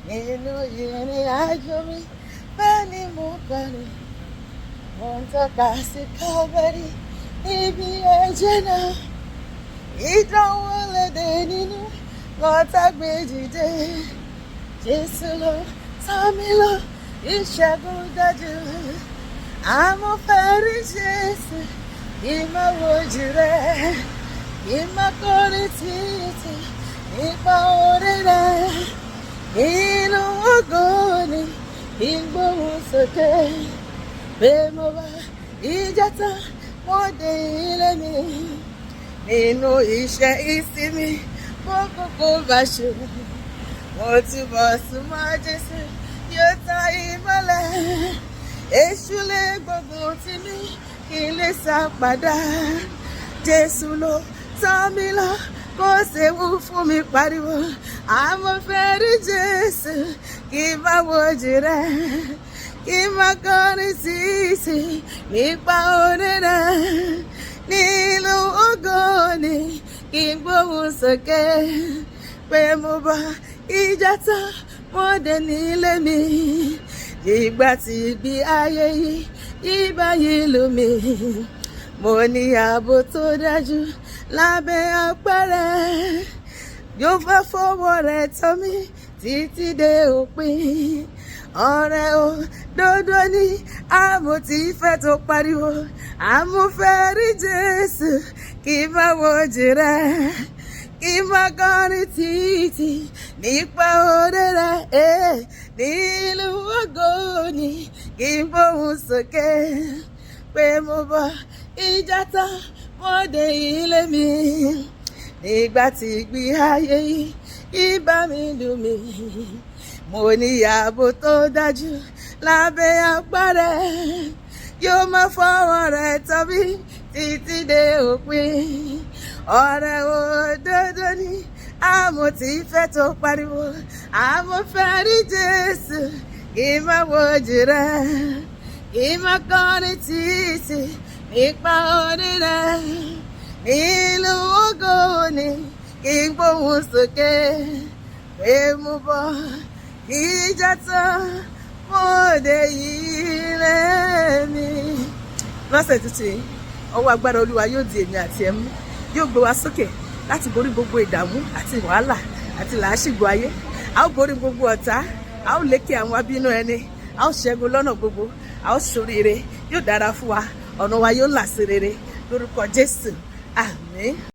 nínú ìrìn àjò mi beni nkorin mo ń tọ́ka sí Calvary níbi ẹ̀jẹ̀ náà ìdánwò lédè nínú lọ́tà gbé dìde Jésù ló tọ́ mi lọ ìṣẹ́gun dájú àmọ́ fẹ́ rí Jésù ìmọ̀ wojú rẹ̀ ìmọ̀ kọrin títí nípa orí rẹ̀ nínú ògo ni ìgbóhùn sókè pé mo bá ìjà tán mo dé ilé mi nínú iṣẹ́ ìsinmi mo kókó bá ṣe mo túbọ̀ súnmọ́ Jésù yóò tan ìmọ́lẹ̀ èṣù lè gbógun tì mí kí n lè sá padà Jésù ló tọ́ mi lọ kó séwu fún mi pariwo àmọ́ fẹ́ rí Jésù kí n bá wojú rẹ̀ kí n má kọrin títí nípa orí rẹ̀ nínú ògo ni kí n gbóhùn sókè pé mo bá ìjà tán mo dé nílé mi ìgbà tí ìgbé ayé yìí bá yìí lù mí mo ní ààbò tó dájú lábẹ́ àpẹẹrẹ yóò bá fọwọ́ rẹ̀ tọ́ mi títí dé òpin ọ̀rẹ́ òdodo ni àmọ́ tí ìfẹ́ tó pariwo àmọ́ fẹ́ rí Jésù kí n má wojú rẹ̀ kí n má kọrin títí nípa orí rẹ̀ nínú ògo ni kí n gbóhùn sókè pé mo bá ìjà tán mo dé ilé mi nígbà tí ìgbé ayé yìí bá mi lù mí mo ní ààbò tó dájú lábẹ́ agbára yóò máa fọwọ́ rẹ̀ tọ́ mi títí dé òpin ọ̀rẹ́ òdodo ni àmọ́ tí ìfẹ́ tó pariwo àmọ́ fẹ́ rí Jésù kí n má wojú rẹ̀ kí n má kọrin títí nípa orí rẹ̀ nínú ògo ni kí n gbóhùn sókè pé mo bọ̀ ìjà tán mo dé ilé mi. lọ́sẹ̀ tuntun yìí ọwọ́ agbára Olúwa yóò di èmi àti ẹ mú yóò gbé wa sókè láti borí gbogbo ìdààmú àti wàhálà àti làásìgbò ayé a ó borí gbogbo ọ̀tá a ó lékè àwọn abínú ẹni a ó ṣẹ́gun lọ́nà gbogbo a ó ṣoríire yóò dára fún wa ọ̀nà wa yóò là sí rere lórúkọ Jésù àmín.